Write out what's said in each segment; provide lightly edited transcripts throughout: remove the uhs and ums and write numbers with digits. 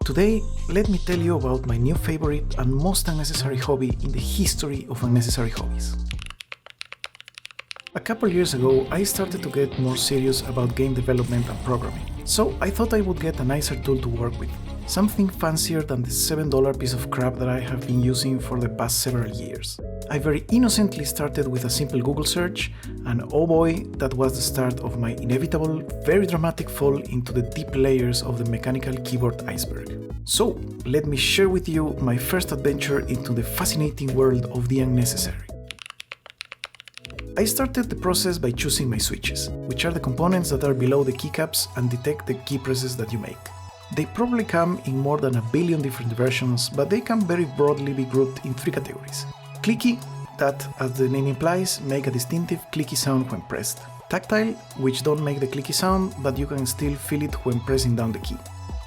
Today, let me tell you about my new favorite and most unnecessary hobby in the history of unnecessary hobbies. A couple years ago, I started to get more serious about game development and programming, so I thought I would get a nicer tool to work with, something fancier than the $7 piece of crap that I have been using for the past several years. I very innocently started with a simple Google search, and oh boy, that was the start of my inevitable, very dramatic fall into the deep layers of the mechanical keyboard iceberg. So, let me share with you my first adventure into the fascinating world of the unnecessary. I started the process by choosing my switches, which are the components that are below the keycaps and detect the key presses that you make. They probably come in more than 1 billion different versions, but they can very broadly be grouped in 3 categories. Clicky, that, as the name implies, make a distinctive clicky sound when pressed. Tactile, which don't make the clicky sound, but you can still feel it when pressing down the key.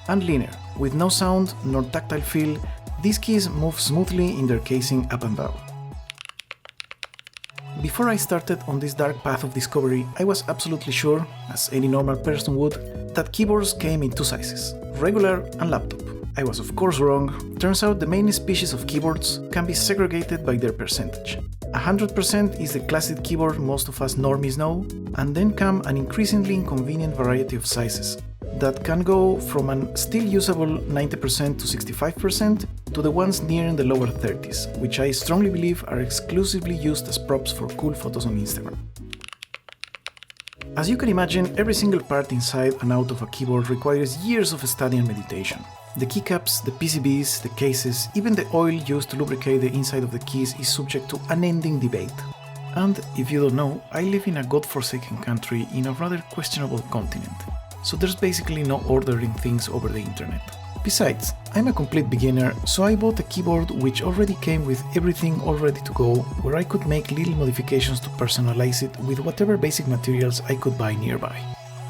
And linear, with no sound nor tactile feel, these keys move smoothly in their casing up and down. Before I started on this dark path of discovery, I was absolutely sure, as any normal person would, that keyboards came in 2 sizes, regular and laptop. I was of course wrong. Turns out the main species of keyboards can be segregated by their percentage. 100% is the classic keyboard most of us normies know, and then come an increasingly inconvenient variety of sizes that can go from an still usable 90% to 65% to the ones nearing the lower 30s, which I strongly believe are exclusively used as props for cool photos on Instagram. As you can imagine, every single part inside and out of a keyboard requires years of study and meditation. The keycaps, the PCBs, the cases, even the oil used to lubricate the inside of the keys is subject to unending debate. And if you don't know, I live in a godforsaken country in a rather questionable continent, so there's basically no ordering things over the internet. Besides, I'm a complete beginner, so I bought a keyboard which already came with everything all ready to go, where I could make little modifications to personalize it with whatever basic materials I could buy nearby.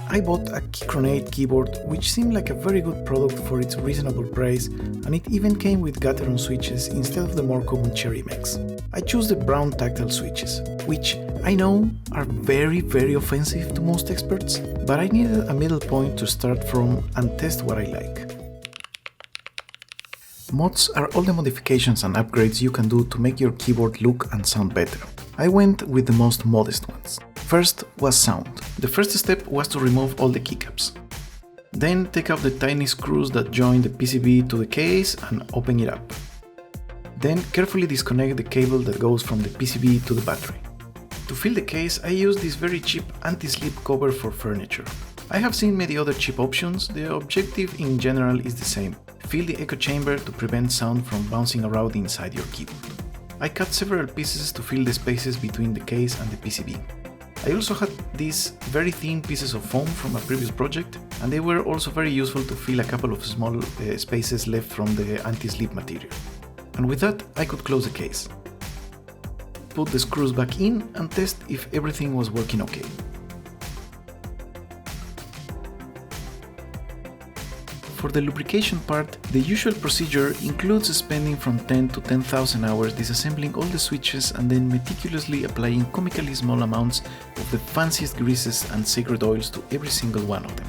I bought a Keychronate keyboard, which seemed like a very good product for its reasonable price, and it even came with Gateron switches instead of the more common Cherry Mex. I chose the brown tactile switches, which I know are very offensive to most experts, but I needed a middle point to start from and test what I like. Mods are all the modifications and upgrades you can do to make your keyboard look and sound better. I went with the most modest ones. First was sound. The first step was to remove all the keycaps. Then take out the tiny screws that join the PCB to the case and open it up. Then carefully disconnect the cable that goes from the PCB to the battery. To fill the case, I used this very cheap anti-slip cover for furniture. I have seen many other cheap options. The objective in general is the same. Fill the echo chamber to prevent sound from bouncing around inside your keyboard. I cut several pieces to fill the spaces between the case and the PCB. I also had these very thin pieces of foam from a previous project, and they were also very useful to fill a couple of small spaces left from the anti-slip material. And with that, I could close the case. Put the screws back in and test if everything was working okay. For the lubrication part, the usual procedure includes spending from 10 to 10,000 hours disassembling all the switches and then meticulously applying comically small amounts of the fanciest greases and sacred oils to every single one of them.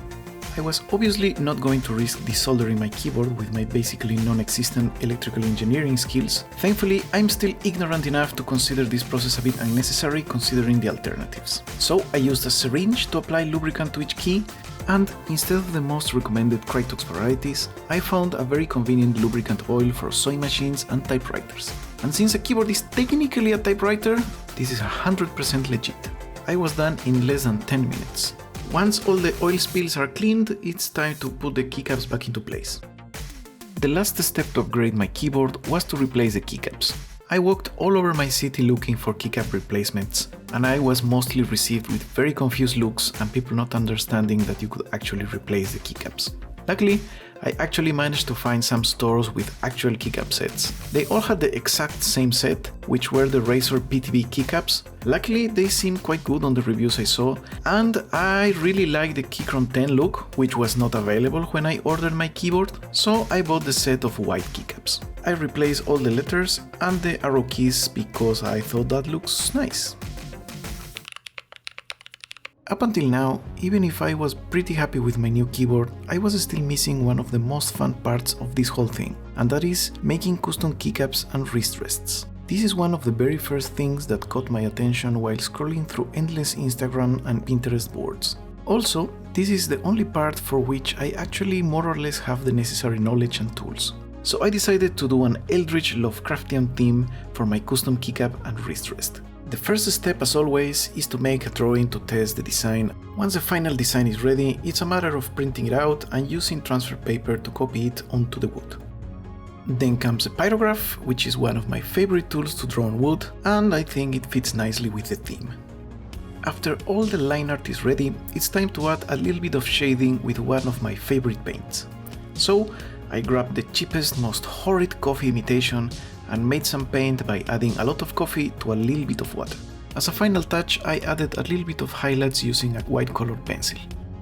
I was obviously not going to risk desoldering my keyboard with my basically non-existent electrical engineering skills. Thankfully, I'm still ignorant enough to consider this process a bit unnecessary considering the alternatives. So I used a syringe to apply lubricant to each key, and instead of the most recommended Krytox varieties, I found a very convenient lubricant oil for sewing machines and typewriters. And since a keyboard is technically a typewriter, this is 100% legit. I was done in less than 10 minutes. Once all the oil spills are cleaned, it's time to put the keycaps back into place. The last step to upgrade my keyboard was to replace the keycaps. I walked all over my city looking for keycap replacements, and I was mostly received with very confused looks and people not understanding that you could actually replace the keycaps. Luckily, I actually managed to find some stores with actual keycap sets. They all had the exact same set, which were the Razer PTB keycaps. Luckily, they seemed quite good on the reviews I saw, and I really liked the Keychron 10 look, which was not available when I ordered my keyboard, so I bought the set of white keycaps. I replaced all the letters and the arrow keys because I thought that looks nice. Up until now, even if I was pretty happy with my new keyboard, I was still missing one of the most fun parts of this whole thing, and that is making custom keycaps and wrist rests. This is one of the very first things that caught my attention while scrolling through endless Instagram and Pinterest boards. Also, this is the only part for which I actually more or less have the necessary knowledge and tools. So I decided to do an ELDRITCH Lovecraftian theme for my custom keycap and wrist rest. The first step, as always, is to make a drawing to test the design. Once the final design is ready, it's a matter of printing it out and using transfer paper to copy it onto the wood. Then comes a pyrograph, which is one of my favorite tools to draw on wood, and I think it fits nicely with the theme. After all the line art is ready, it's time to add a little bit of shading with one of my favorite paints. So I grabbed the cheapest, most horrid coffee imitation and made some paint by adding a lot of coffee to a little bit of water. As a final touch, I added a little bit of highlights using a white colored pencil.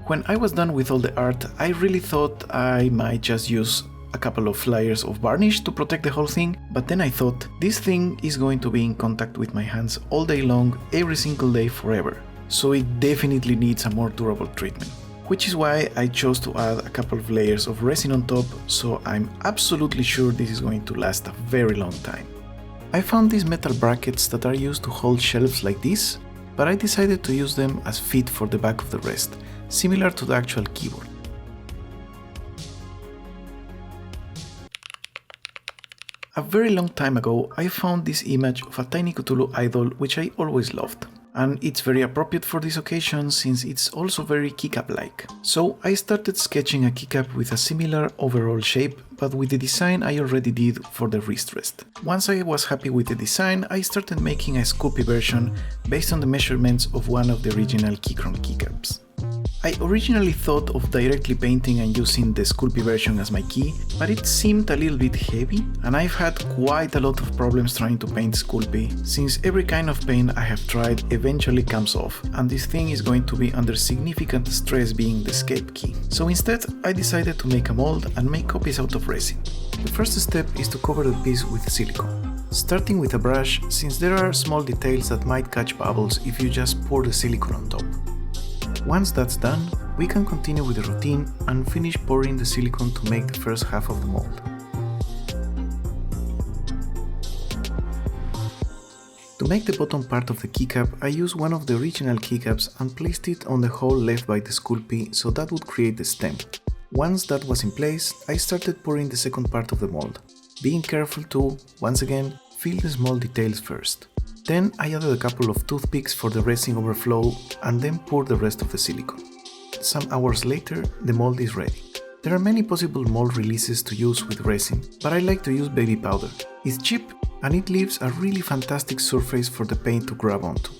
When I was done with all the art, I really thought I might just use a couple of layers of varnish to protect the whole thing, but then I thought, this thing is going to be in contact with my hands all day long, every single day forever, so it definitely needs a more durable treatment. Which is why I chose to add a couple of layers of resin on top, so I'm absolutely sure this is going to last a very long time. I found these metal brackets that are used to hold shelves like this, but I decided to use them as feet for the back of the rest, similar to the actual keyboard. A very long time ago, I found this image of a tiny Cthulhu idol which I always loved. And it's very appropriate for this occasion since it's also very keycap-like. So I started sketching a keycap with a similar overall shape, but with the design I already did for the wrist rest. Once I was happy with the design, I started making a Sculpey version based on the measurements of one of the original Keychron keycaps. I originally thought of directly painting and using the Sculpey version as my key, but it seemed a little bit heavy, and I've had quite a lot of problems trying to paint Sculpey, since every kind of paint I have tried eventually comes off, and this thing is going to be under significant stress being the escape key. So instead, I decided to make a mold and make copies out of resin. The first step is to cover the piece with silicone. Starting with a brush, since there are small details that might catch bubbles if you just pour the silicone on top. Once that's done, we can continue with the routine and finish pouring the silicone to make the first half of the mold. To make the bottom part of the keycap, I used one of the original keycaps and placed it on the hole left by the Sculpey so that would create the stem. Once that was in place, I started pouring the second part of the mold, being careful to, once again, fill the small details first. Then I added a couple of toothpicks for the resin overflow and then poured the rest of the silicone. Some hours later, the mold is ready. There are many possible mold releases to use with resin, but I like to use baby powder. It's cheap and it leaves a really fantastic surface for the paint to grab onto.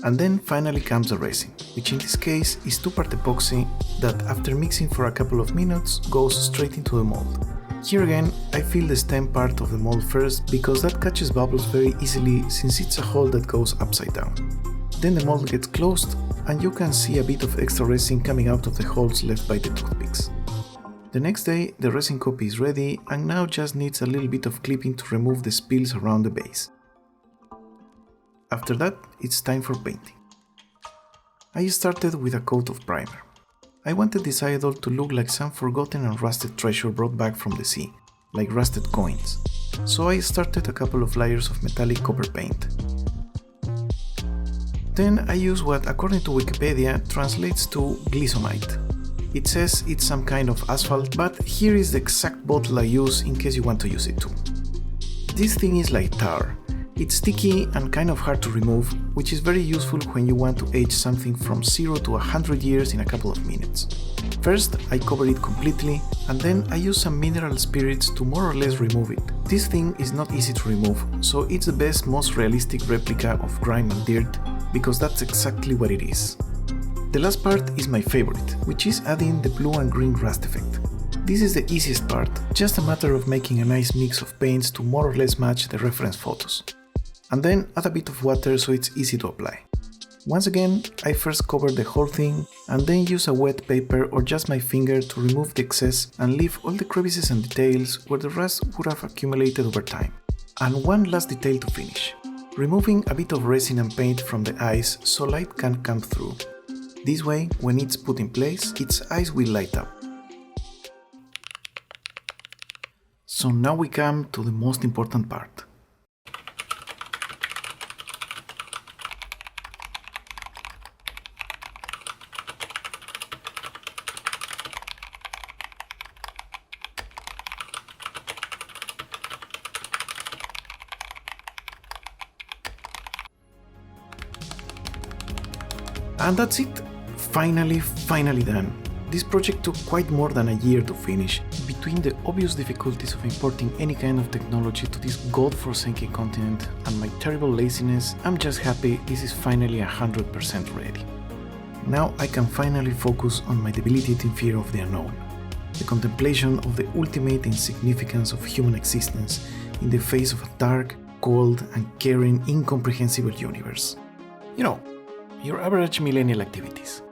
And then finally comes the resin, which in this case is 2-part epoxy that after mixing for a couple of minutes goes straight into the mold. Here again, I fill the stem part of the mold first because that catches bubbles very easily since it's a hole that goes upside down. Then the mold gets closed and you can see a bit of extra resin coming out of the holes left by the toothpicks. The next day, the resin copy is ready and now just needs a little bit of clipping to remove the spills around the base. After that, it's time for painting. I started with a coat of primer. I wanted this idol to look like some forgotten and rusted treasure brought back from the sea, like rusted coins. So I started a couple of layers of metallic copper paint. Then I used what, according to Wikipedia, translates to glisomite. It says it's some kind of asphalt, but here is the exact bottle I use in case you want to use it too. This thing is like tar. It's sticky and kind of hard to remove, which is very useful when you want to age something from 0 to 100 years in a couple of minutes. First, I cover it completely, and then I use some mineral spirits to more or less remove it. This thing is not easy to remove, so it's the best, most realistic replica of grime and dirt, because that's exactly what it is. The last part is my favorite, which is adding the blue and green rust effect. This is the easiest part, just a matter of making a nice mix of paints to more or less match the reference photos. And then add a bit of water so it's easy to apply. Once again, I first cover the whole thing and then use a wet paper or just my finger to remove the excess and leave all the crevices and details where the rust would have accumulated over time. And one last detail to finish. Removing a bit of resin and paint from the eyes so light can come through. This way, when it's put in place, its eyes will light up. So now we come to the most important part. And that's it! Finally done! This project took quite more than a year to finish. Between the obvious difficulties of importing any kind of technology to this godforsaken continent and my terrible laziness, I'm just happy this is finally 100% ready. Now I can finally focus on my debilitating fear of the unknown, the contemplation of the ultimate insignificance of human existence in the face of a dark, cold, and caring, incomprehensible universe. You know, your average millennial activities.